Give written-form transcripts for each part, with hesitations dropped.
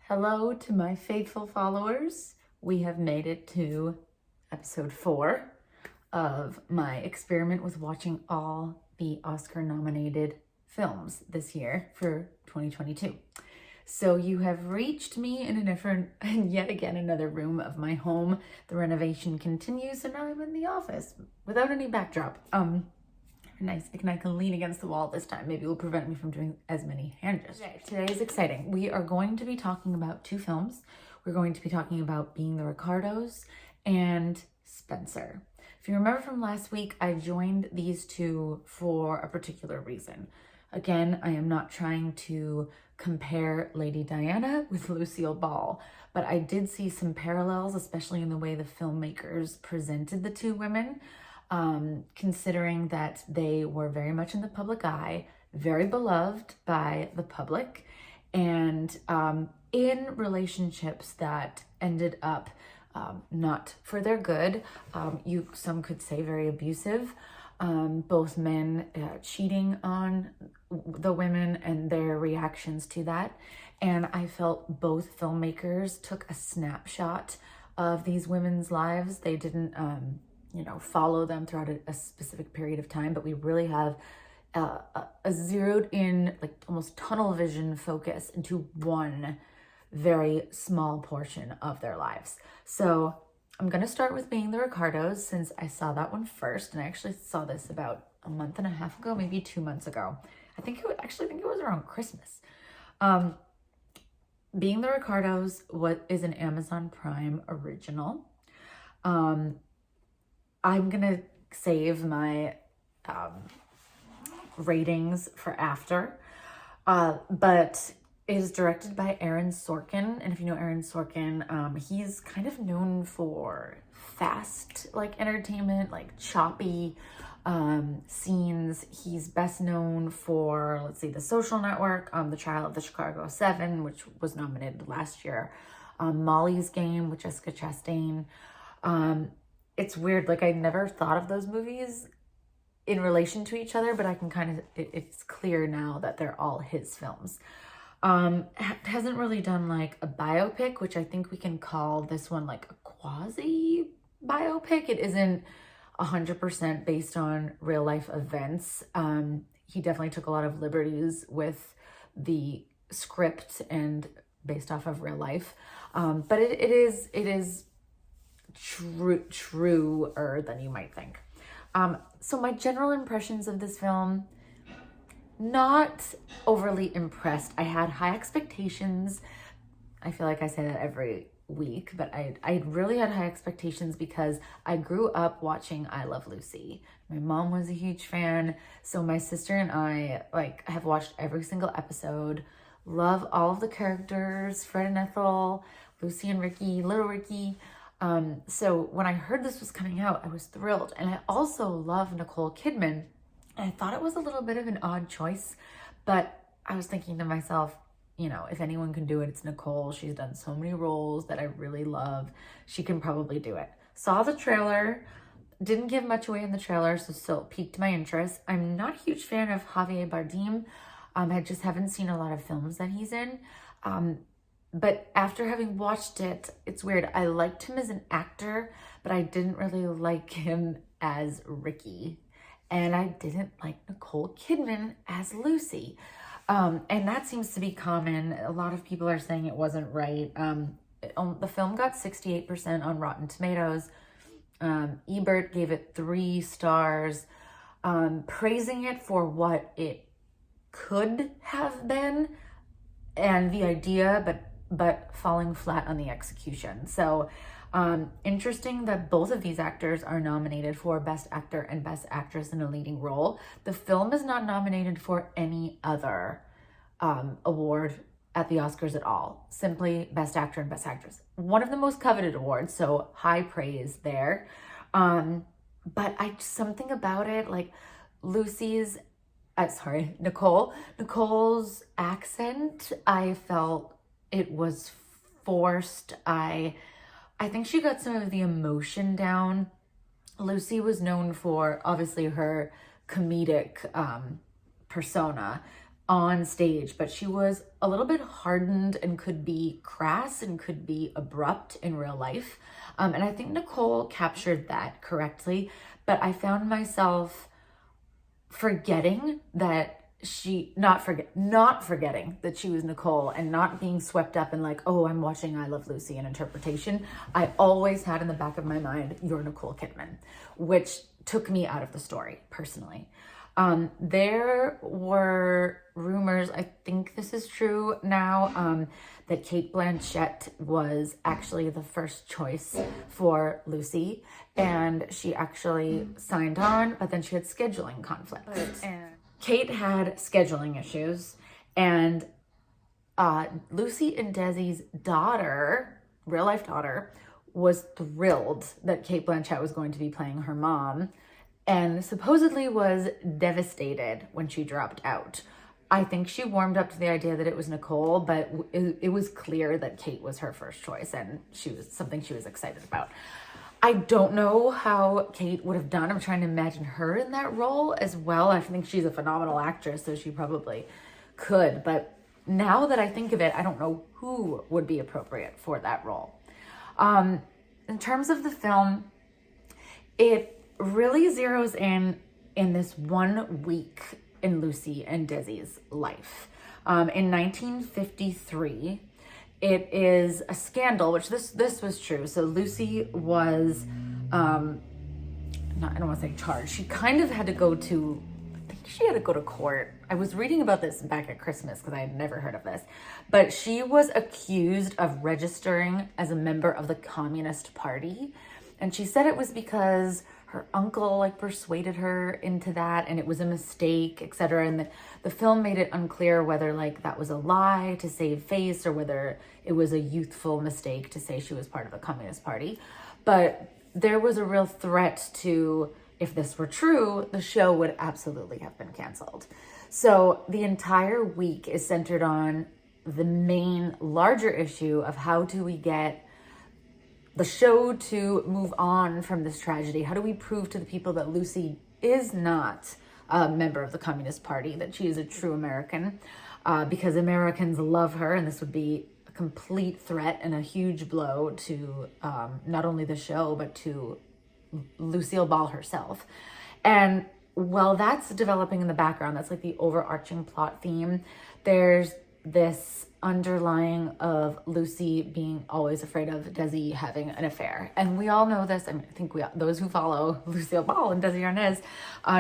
Hello to my faithful followers. We have made it to episode 4 of my experiment with watching all the Oscar-nominated films this year for 2022. So you have reached me in a different, and yet again, another room of my home. The renovation continues, and now I'm in the office without any backdrop. Nice, and I can lean against the wall this time. Maybe it will prevent me from doing as many hand gestures. Okay, today is exciting. We are going to be talking about 2 films. We're going to be talking about Being the Ricardos and Spencer. If you remember from last week, I joined these 2 for a particular reason. Again, I am not trying to compare Lady Diana with Lucille Ball, but I did see some parallels, especially in the way the filmmakers presented the 2 women. Considering that they were very much in the public eye, very beloved by the public, and in relationships that ended up not for their good. Some could say very abusive. Both men cheating on the women and their reactions to that. And I felt both filmmakers took a snapshot of these women's lives. They didn't follow them throughout a specific period of time, but we really have a zeroed in, like almost tunnel vision focus into one very small portion of their lives. So I'm going to start with Being the Ricardos, since I saw that one first, and I actually saw this about a month and a half ago, maybe 2 months ago. I think it was around Christmas. Being the Ricardos is an Amazon Prime original. I'm gonna save my ratings for after, but it is directed by Aaron Sorkin. And if you know Aaron Sorkin, he's kind of known for fast, entertainment, choppy scenes. He's best known for, The Social Network, The Trial of the Chicago 7, which was nominated last year, Molly's Game with Jessica Chastain. It's weird, I never thought of those movies in relation to each other, but I can it's clear now that they're all his films. Hasn't really done a biopic, which I think we can call this one a quasi biopic. It isn't 100% based on real life events. He definitely took a lot of liberties with the script and based off of real life. But it is truer than you might think. So my general impressions of this film, not overly impressed. I had high expectations. I feel like I say that every week, but I really had high expectations because I grew up watching I Love Lucy. My mom was a huge fan, so my sister and I have watched every single episode. Love all of the characters, Fred and Ethel, Lucy and Ricky, little Ricky. So when I heard this was coming out, I was thrilled. And I also love Nicole Kidman. And I thought it was a little bit of an odd choice, but I was thinking to myself, if anyone can do it, it's Nicole. She's done so many roles that I really love. She can probably do it. Saw the trailer, didn't give much away in the trailer, so still piqued my interest. I'm not a huge fan of Javier Bardem. I just haven't seen a lot of films that he's in. But after having watched it, it's weird. I liked him as an actor, but I didn't really like him as Ricky. And I didn't like Nicole Kidman as Lucy. And that seems to be common. A lot of people are saying it wasn't right. The film got 68% on Rotten Tomatoes. Ebert gave it 3 stars, praising it for what it could have been and the idea, but falling flat on the execution. So interesting that both of these actors are nominated for Best Actor and Best Actress in a Leading Role. The film is not nominated for any other award at the Oscars at all. Simply Best Actor and Best Actress. One of the most coveted awards, so high praise there. But something about it, Nicole's accent, I felt it was forced. I think she got some of the emotion down. Lucy was known for obviously her comedic persona. on stage, but she was a little bit hardened and could be crass and could be abrupt in real life. And I think Nicole captured that correctly, but I found myself forgetting that not forgetting that she was Nicole, and not being swept up in like, oh, I'm watching I Love Lucy, an interpretation. I always had in the back of my mind, you're Nicole Kidman, which took me out of the story personally. There were rumors, I think this is true now, that Cate Blanchett was actually the first choice for Lucy, and she actually signed on, but then she had scheduling conflicts. And Cate had scheduling issues, and Lucy and Desi's daughter, real life daughter, was thrilled that Cate Blanchett was going to be playing her mom, and supposedly was devastated when she dropped out. I think she warmed up to the idea that it was Nicole, but it was clear that Cate was her first choice, and she was something she was excited about. I don't know how Cate would have done. I'm trying to imagine her in that role as well. I think she's a phenomenal actress, so she probably could. But now that I think of it, I don't know who would be appropriate for that role. In terms of the film, it really zeroes in this 1 week in Lucy and Desi's life. In 1953, it is a scandal, which this was true. So Lucy was, I don't want to say charged. She kind of had to go to, I think she had to go to court. I was reading about this back at Christmas because I had never heard of this. But she was accused of registering as a member of the Communist Party. And she said it was because her uncle like persuaded her into that, and it was a mistake, etc. And the film made it unclear whether like that was a lie to save face or whether it was a youthful mistake to say she was part of the Communist Party. But there was a real threat to, if this were true, the show would absolutely have been canceled. So the entire week is centered on the main larger issue of how do we get the show to move on from this tragedy? How do we prove to the people that Lucy is not a member of the Communist Party, that she is a true American? Because Americans love her, and this would be a complete threat and a huge blow to not only the show, but to Lucille Ball herself. And while that's developing in the background, that's like the overarching plot theme, there's this underlying of Lucy being always afraid of Desi having an affair. And we all know this. I mean, I think those who follow Lucille Ball and Desi Arnaz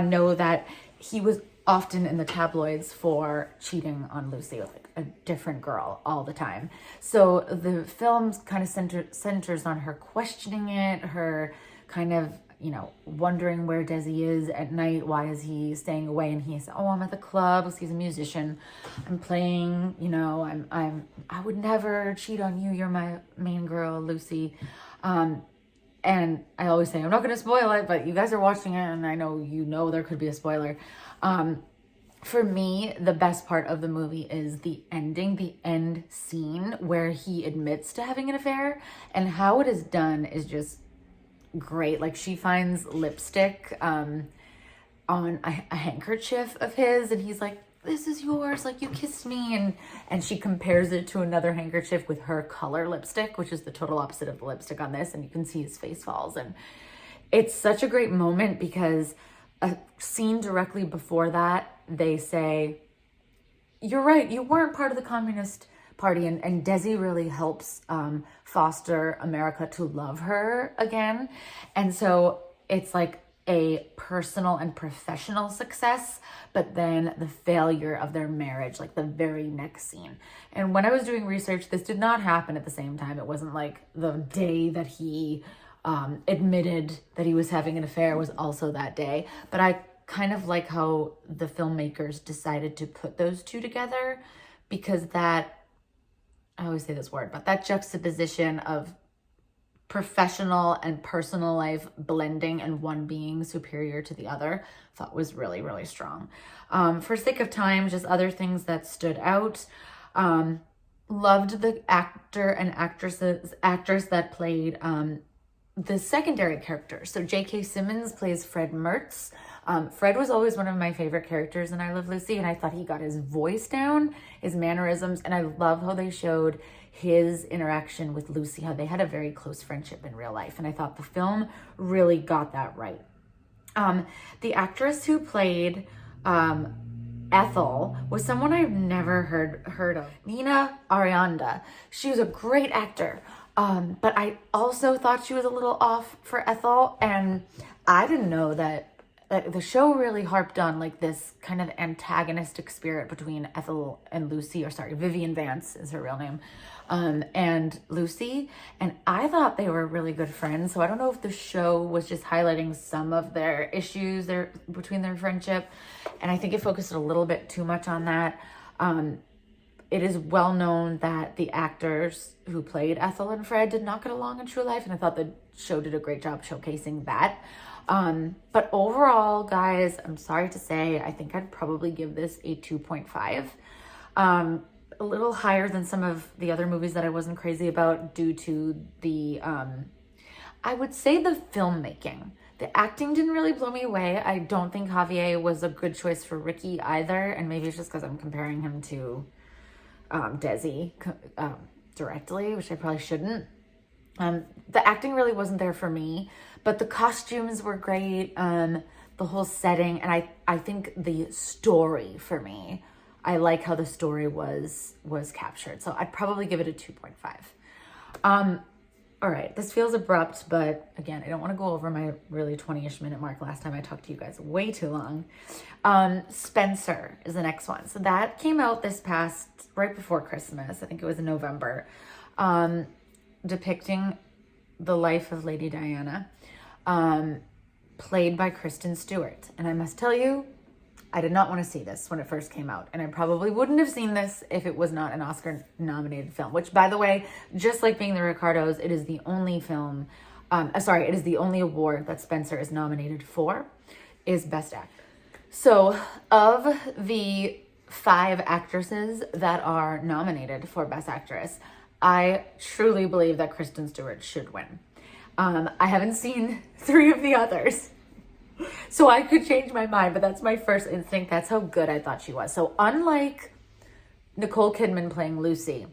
know that he was often in the tabloids for cheating on Lucy with like a different girl all the time. So the film kind of centers on her questioning it, her kind of, you know, wondering where Desi is at night. Why is he staying away? And he said, oh, I'm at the club because he's a musician. I'm playing, you know, I would never cheat on you. You're my main girl, Lucy. And I always say, I'm not going to spoil it, but you guys are watching it, and I know you know there could be a spoiler. For me, the best part of the movie is the ending, the end scene where he admits to having an affair, and how it is done is just great. Like, she finds lipstick on a handkerchief of his, and he's like, this is yours, like you kissed me, and she compares it to another handkerchief with her color lipstick, which is the total opposite of the lipstick on this, and you can see his face falls. And it's such a great moment because a scene directly before that, they say, you're right, you weren't part of the Communist Party, and Desi really helps foster America to love her again. And so it's like a personal and professional success, but then the failure of their marriage, like the very next scene. And when I was doing research, this did not happen at the same time. It wasn't like the day that he admitted that he was having an affair was also that day. But I kind of like how the filmmakers decided to put those two together, because that, I always say this word, but that juxtaposition of professional and personal life blending and one being superior to the other, I thought was really, really strong. For sake of time, just other things that stood out. Loved the actor and actress that played the secondary characters. So J.K. Simmons plays Fred Mertz. Fred was always one of my favorite characters in I Love Lucy, and I thought he got his voice down, his mannerisms, and I love how they showed his interaction with Lucy, how they had a very close friendship in real life, and I thought the film really got that right. The actress who played Ethel was someone I've never heard of. Nina Arianda. She was a great actor. But I also thought she was a little off for Ethel, and I didn't know that the show really harped on like this kind of antagonistic spirit between Ethel and Lucy, or sorry, Vivian Vance is her real name, and Lucy. And I thought they were really good friends. So I don't know if the show was just highlighting some of their issues between their friendship. And I think it focused a little bit too much on that. It is well known that the actors who played Ethel and Fred did not get along in true life. And I thought the show did a great job showcasing that. But overall, guys, I'm sorry to say, I think I'd probably give this a 2.5. A little higher than some of the other movies that I wasn't crazy about due to the, I would say the filmmaking. The acting didn't really blow me away. I don't think Javier was a good choice for Ricky either. And maybe it's just because I'm comparing him to Desi directly, which I probably shouldn't. The acting really wasn't there for me, but the costumes were great. The whole setting, and I think the story for me, I like how the story was captured. So I'd probably give it a 2.5. All right, this feels abrupt, but again, I don't want to go over my really 20-ish minute mark. Last time I talked to you guys way too long. Spencer is the next one. So that came out right before Christmas. I think it was in November. Depicting the life of Lady Diana, played by Kristen Stewart. And I must tell you, I did not want to see this when it first came out. And I probably wouldn't have seen this if it was not an Oscar-nominated film. Which, by the way, just like being the Ricardos, it is the only film, it is the only award that Spencer is nominated for, is Best Actor. So, of the 5 actresses that are nominated for Best Actress, I truly believe that Kristen Stewart should win. I haven't seen 3 of the others, so I could change my mind, but that's my first instinct. That's how good I thought she was. So unlike Nicole Kidman playing Lucy,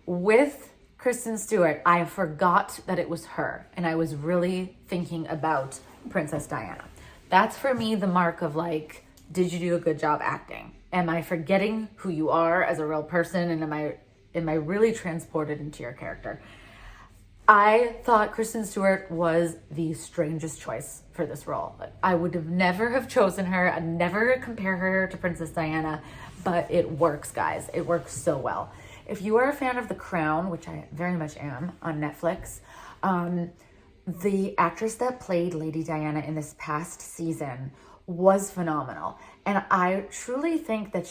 with Kristen Stewart, I forgot that it was her, and I was really thinking about Princess Diana. That's for me the mark of like, did you do a good job acting? Am I forgetting who you are as a real person, and am I really transported into your character? I thought Kristen Stewart was the strangest choice for this role. I would have never have chosen her. I'd never compare her to Princess Diana, but it works, guys. It works so well. If you are a fan of The Crown, which I very much am on Netflix, the actress that played Lady Diana in this past season was phenomenal. And I truly think that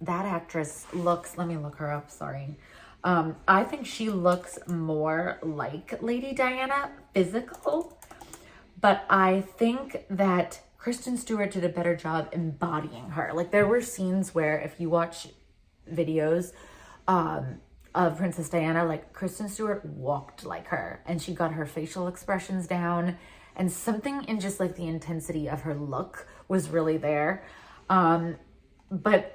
that actress looks, let me look her up, sorry. I think she looks more like Lady Diana, physical, but I think that Kristen Stewart did a better job embodying her. Like, there were scenes where if you watch videos of Princess Diana, like, Kristen Stewart walked like her, and she got her facial expressions down, and something in just like the intensity of her look was really there. But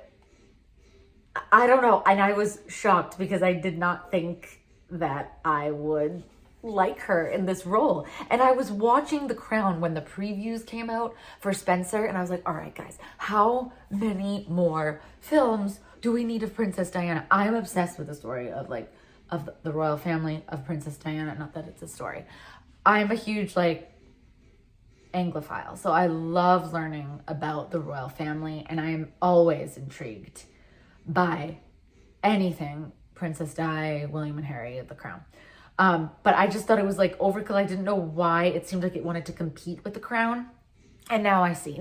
I don't know. And I was shocked because I did not think that I would like her in this role. And I was watching The Crown when the previews came out for Spencer, and I was like, all right, guys, how many more films do we need of Princess Diana? I'm obsessed with the story of the royal family of Princess Diana. Not that it's a story. I'm a huge Anglophile, so I love learning about the royal family, and I'm always intrigued by anything Princess Di, William and Harry, The Crown. But I just thought it was overkill. I didn't know why it seemed like it wanted to compete with The Crown. And now I see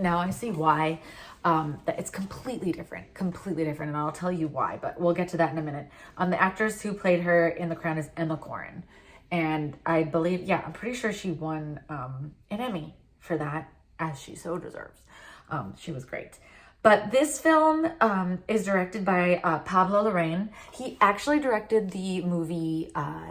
why. That it's completely different, and I'll tell you why, but we'll get to that in a minute. The actress who played her in The Crown is Emma Corrin. And I believe, I'm pretty sure she won an Emmy for that, as she so deserves. She was great. But this film is directed by Pablo Larraín. He actually directed the movie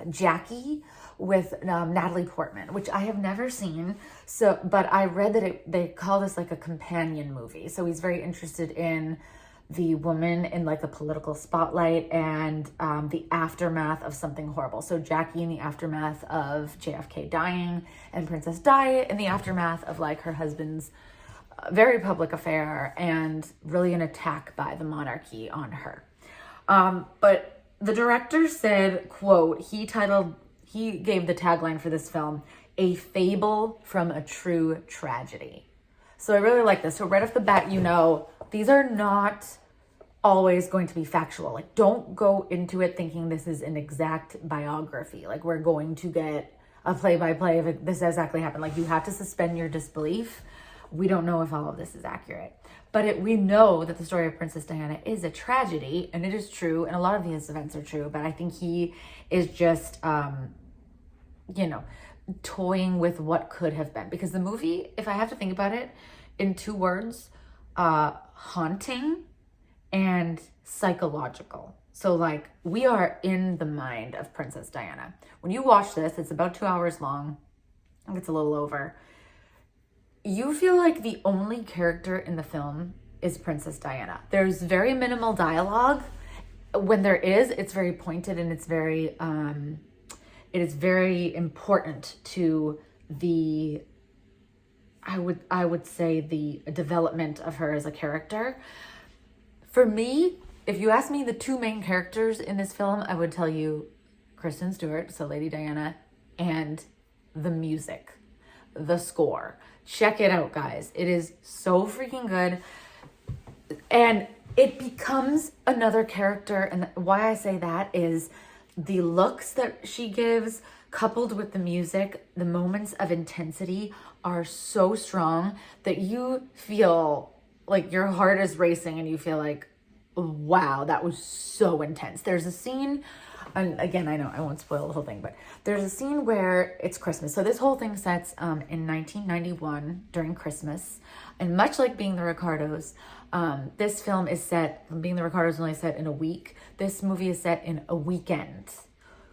Jackie, with Natalie Portman, which I have never seen. So, but I read that they call this like a companion movie. So he's very interested in the woman in like the political spotlight and the aftermath of something horrible. So Jackie in the aftermath of JFK dying, and Princess Di in the aftermath of like her husband's very public affair and really an attack by the monarchy on her. But the director said, quote, he gave the tagline for this film, "A fable from a true tragedy." So I really like this. So right off the bat, you know, these are not always going to be factual. Like, don't go into it thinking this is an exact biography. Like, we're going to get a play-by-play of this exactly happened. Like, you have to suspend your disbelief. We don't know if all of this is accurate. But we know that the story of Princess Diana is a tragedy, and it is true, and a lot of these events are true, but I think he is just, you know, toying with what could have been. Because the movie, if I have to think about it in 2 words, haunting and psychological. So like, we are in the mind of Princess Diana. When you watch this, it's about 2 hours long. I think it's a little over. You feel like the only character in the film is Princess Diana. There's very minimal dialogue. When there is, it's very pointed, and it's very, it is very important to the, I would say, the development of her as a character. For me, if you ask me the 2 main characters in this film, I would tell you Kristen Stewart, so Lady Diana, and the music, the score. Check it out, guys. It is so freaking good. And it becomes another character. And why I say that is the looks that she gives, coupled with the music, the moments of intensity are so strong that you feel like your heart is racing and you feel like, wow, that was so intense. There's a scene, and again, I know I won't spoil the whole thing, but there's a scene where it's Christmas. So this whole thing sets in 1991 during Christmas. And much like Being the Ricardos, this film is set, Being the Ricardos is only set in a week. This movie is set in a weekend.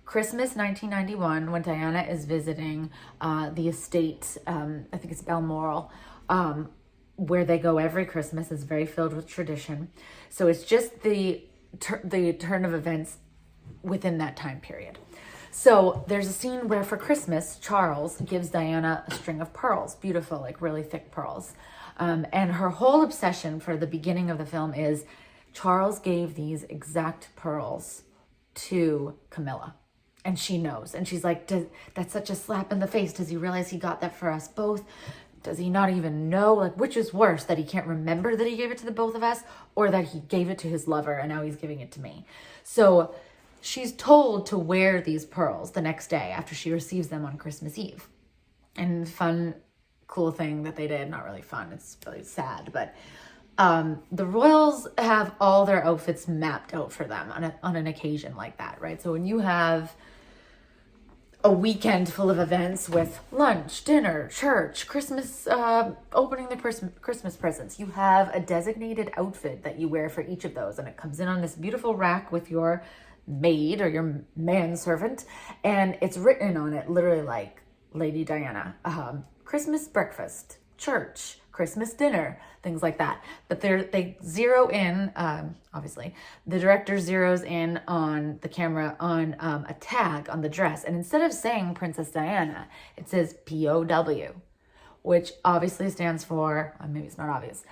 Christmas 1991, when Diana is visiting the estate, I think it's Balmoral, where they go every Christmas. Is very filled with tradition. So it's just the turn of events within that time period. So there's a scene where for Christmas, Charles gives Diana a string of pearls, beautiful, like really thick pearls. And her whole obsession for the beginning of the film is Charles gave these exact pearls to Camilla. And she knows. And she's like, that's such a slap in the face. Does he realize he got that for us both? Does he not even know? Like, which is worse, that he can't remember that he gave it to the both of us, or that he gave it to his lover and now he's giving it to me? So she's told to wear these pearls the next day after she receives them on Christmas Eve. And fun, cool thing that they did, not really fun, it's really sad, but the royals have all their outfits mapped out for them on an occasion like that, right? So when you have a weekend full of events with lunch, dinner, church, Christmas, opening the Christmas presents, you have a designated outfit that you wear for each of those, and it comes in on this beautiful rack with your maid or your manservant, and it's written on it literally like Lady Diana, Christmas breakfast, church, Christmas dinner, things like that. But they zero in, obviously, the director zeroes in on the camera on a tag on the dress. And instead of saying Princess Diana, it says POW, which obviously stands for, maybe it's not obvious,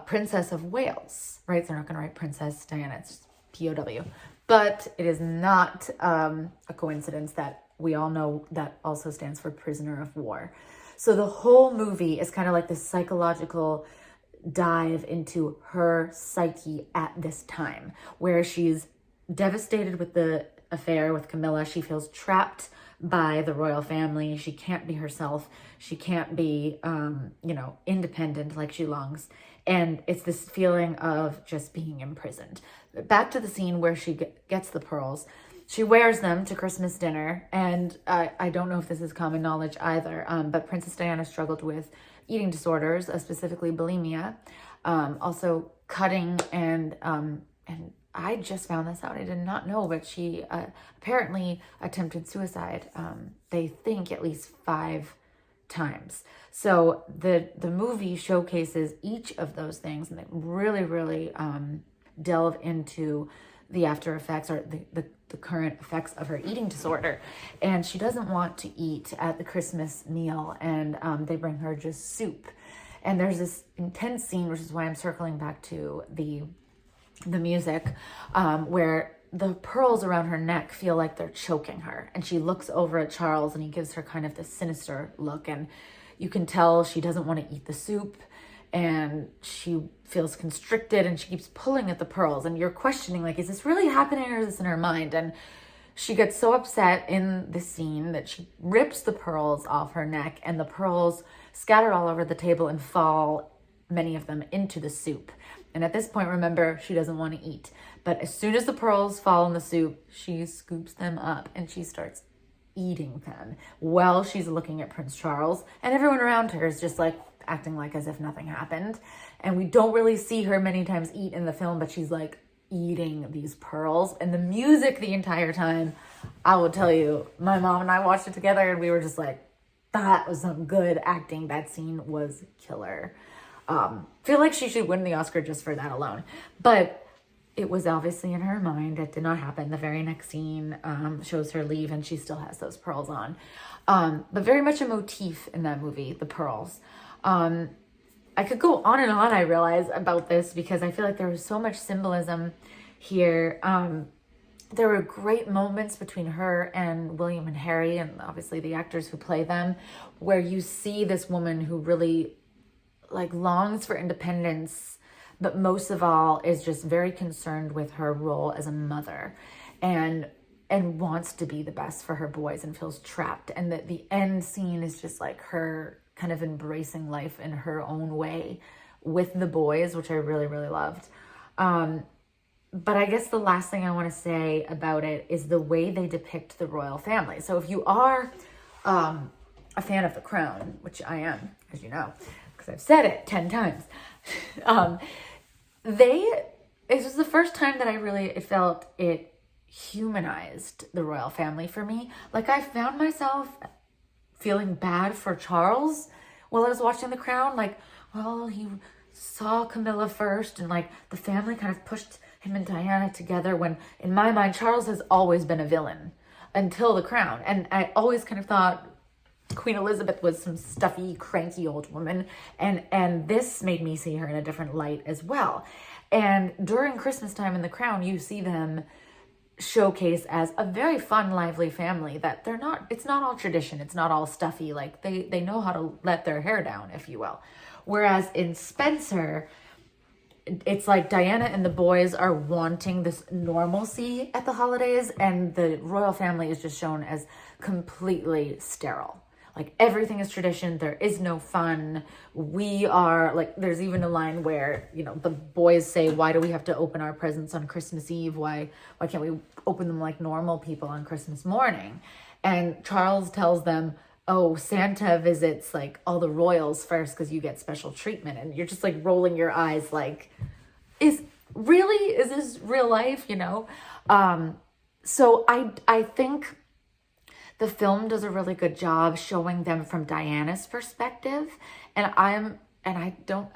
Princess of Wales, right? So they're not going to write Princess Diana, it's just POW. But it is not a coincidence that we all know that also stands for Prisoner of War. So the whole movie is kind of like this psychological dive into her psyche at this time, where she's devastated with the affair with Camilla. She feels trapped by the royal family. She can't be herself. She can't be, independent like she longs. And it's this feeling of just being imprisoned. Back to the scene where she gets the pearls. She wears them to Christmas dinner, and I don't know if this is common knowledge either, but Princess Diana struggled with eating disorders, specifically bulimia, also cutting and I just found this out. I did not know, but she apparently attempted suicide. They think at least 5 times. So the movie showcases each of those things, and they really, really delve into the after effects, or the current effects of her eating disorder. And she doesn't want to eat at the Christmas meal, and they bring her just soup. And there's this intense scene, which is why I'm circling back to the music, where the pearls around her neck feel like they're choking her. And she looks over at Charles, and he gives her kind of this sinister look. And you can tell she doesn't want to eat the soup, and she feels constricted, and she keeps pulling at the pearls. And you're questioning, like, is this really happening, or is this in her mind? And she gets so upset in the scene that she rips the pearls off her neck, and the pearls scatter all over the table and fall, many of them, into the soup. And at this point, remember, she doesn't want to eat. But as soon as the pearls fall in the soup, she scoops them up and she starts eating them while she's looking at Prince Charles. And everyone around her is just like acting like as if nothing happened. And we don't really see her many times eat in the film, but she's like eating these pearls. And the music the entire time, I will tell you, my mom and I watched it together, and we were just like, that was some good acting. That scene was killer. Feel like she should win the Oscar just for that alone. But it was obviously in her mind. It did not happen. The very next scene shows her leave, and she still has those pearls on. But very much a motif in that movie, the pearls. I could go on and on, I realize, about this, because I feel like there was so much symbolism here. There were great moments between her and William and Harry, and obviously the actors who play them, where you see this woman who really like longs for independence, but most of all is just very concerned with her role as a mother, and wants to be the best for her boys, and feels trapped. And the end scene is just like her kind of embracing life in her own way with the boys, which I really, really loved. But I guess the last thing I want to say about it is the way they depict the royal family. So if you are a fan of The Crown, which I am, as you know, because I've said it 10 times, it was the first time that it felt it humanized the royal family for me. Like, I found myself feeling bad for Charles while I was watching The Crown. Like, well, he saw Camilla first, and like the family kind of pushed him and Diana together, when in my mind Charles has always been a villain until The Crown. And I always kind of thought Queen Elizabeth was some stuffy, cranky old woman, and this made me see her in a different light as well. And during Christmas time in The Crown, you see them showcase as a very fun, lively family, that it's not all tradition, it's not all stuffy, like they know how to let their hair down, if you will. Whereas in Spencer, it's like Diana and the boys are wanting this normalcy at the holidays, and the royal family is just shown as completely sterile. Like, everything is tradition. There is no fun. We are like, there's even a line where, the boys say, why do we have to open our presents on Christmas Eve? Why can't we open them like normal people on Christmas morning? And Charles tells them, oh, Santa visits like all the royals first because you get special treatment. And you're just like rolling your eyes like, is this real life? So I think the film does a really good job showing them from Diana's perspective. And I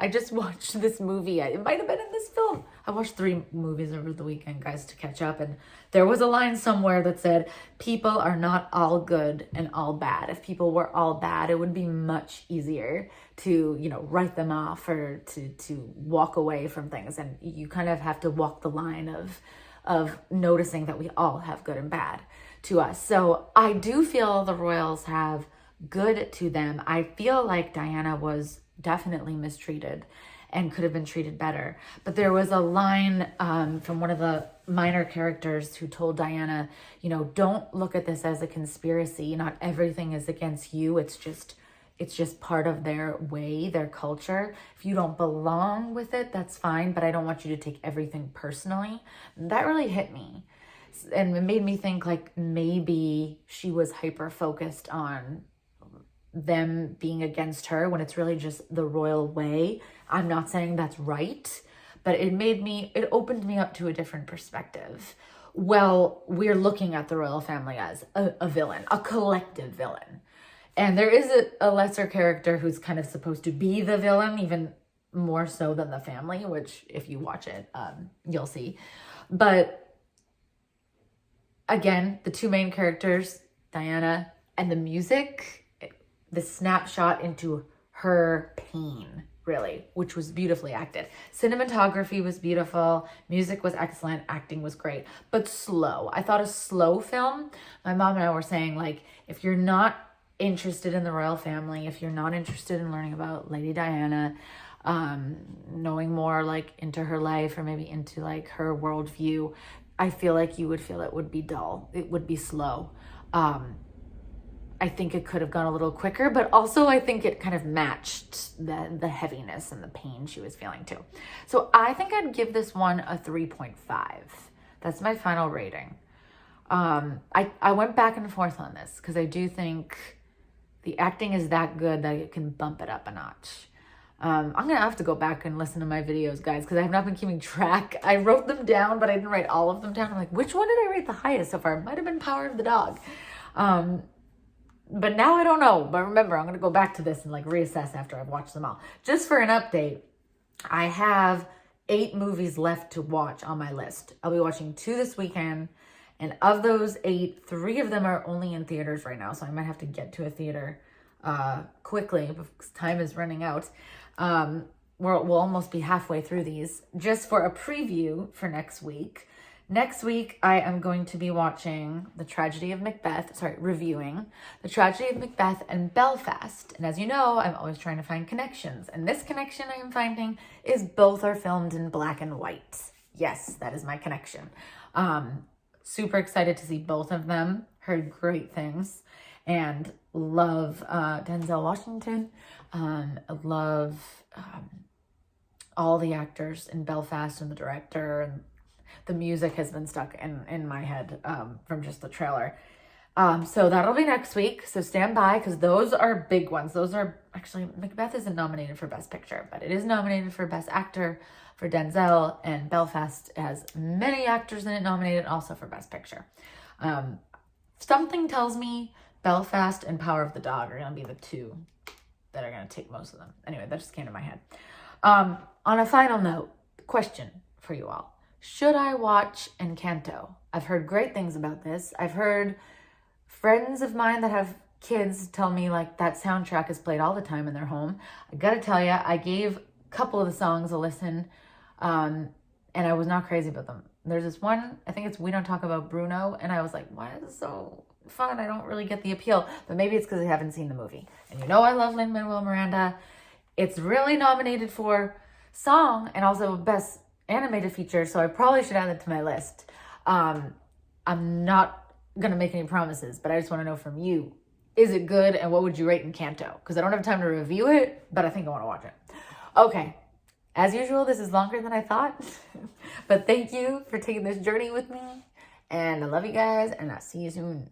just watched this movie. It might have been in this film. I watched 3 movies over the weekend, guys, to catch up. And there was a line somewhere that said, people are not all good and all bad. If people were all bad, it would be much easier to, write them off, or to walk away from things. And you kind of have to walk the line of noticing that we all have good and bad to us. So I do feel the royals have good to them. I feel like Diana was definitely mistreated and could have been treated better. But there was a line from one of the minor characters who told Diana, don't look at this as a conspiracy. Not everything is against you. It's just part of their way, their culture. If you don't belong with it, that's fine, but I don't want you to take everything personally. That really hit me. And it made me think, like, maybe she was hyper focused on them being against her when it's really just the royal way. I'm not saying that's right, but it opened me up to a different perspective. Well, we're looking at the royal family as a villain, a collective villain. And there is a lesser character who's kind of supposed to be the villain, even more so than the family, which if you watch it, you'll see. But again, the two main characters, Diana, and the music, the snapshot into her pain, really, which was beautifully acted. Cinematography was beautiful. Music was excellent. Acting was great, but slow. I thought a slow film. My mom and I were saying, like, if you're not interested in the royal family, if you're not interested in learning about Lady Diana, knowing more like into her life or maybe into like her worldview, I feel like you would feel it would be dull. It would be slow. I think it could have gone a little quicker, but also I think it kind of matched the heaviness and the pain she was feeling too. So I think I'd give this one a 3.5. That's my final rating. I went back and forth on this because I do think the acting is that good that it can bump it up a notch. I'm going to have to go back and listen to my videos, guys, because I have not been keeping track. I wrote them down, but I didn't write all of them down. I'm like, which one did I rate the highest so far? It might have been Power of the Dog. But now I don't know. But remember, I'm going to go back to this and like reassess after I've watched them all. Just for an update, I have 8 movies left to watch on my list. I'll be watching 2 this weekend. And of those 8, 3 of them are only in theaters right now. So I might have to get to a theater quickly because time is running out. We'll almost be halfway through these. Just for a preview for next week. Next week, I am going to be watching reviewing The Tragedy of Macbeth and Belfast. And as you know, I'm always trying to find connections. And this connection I am finding is both are filmed in black and white. Yes, that is my connection. Super excited to see both of them. Heard great things. And love Denzel Washington. Love all the actors in Belfast and the director, and the music has been stuck in my head from just the trailer. So that'll be next week. So stand by because those are big ones. Those are actually, Macbeth isn't nominated for Best Picture, but it is nominated for Best Actor for Denzel, and Belfast has many actors in it nominated also for Best Picture. Something tells me Belfast and Power of the Dog are going to be the 2 that are going to take most of them. Anyway, that just came to my head. On a final note, question for you all. Should I watch Encanto? I've heard great things about this. I've heard friends of mine that have kids tell me like that soundtrack is played all the time in their home. I gotta tell you, I gave a couple of the songs a listen, and I was not crazy about them. There's this one, I think it's We Don't Talk About Bruno, and I was like, why is this so fun? I don't really get the appeal, but maybe it's because I haven't seen the movie. And you know I love Lin-Manuel Miranda. It's really nominated for song and also Best Animated Feature, so I probably should add it to my list. I'm not going to make any promises, but I just want to know from you, is it good, and what would you rate Encanto? Because I don't have time to review it, but I think I want to watch it. Okay, as usual, this is longer than I thought, but thank you for taking this journey with me, and I love you guys, and I'll see you soon.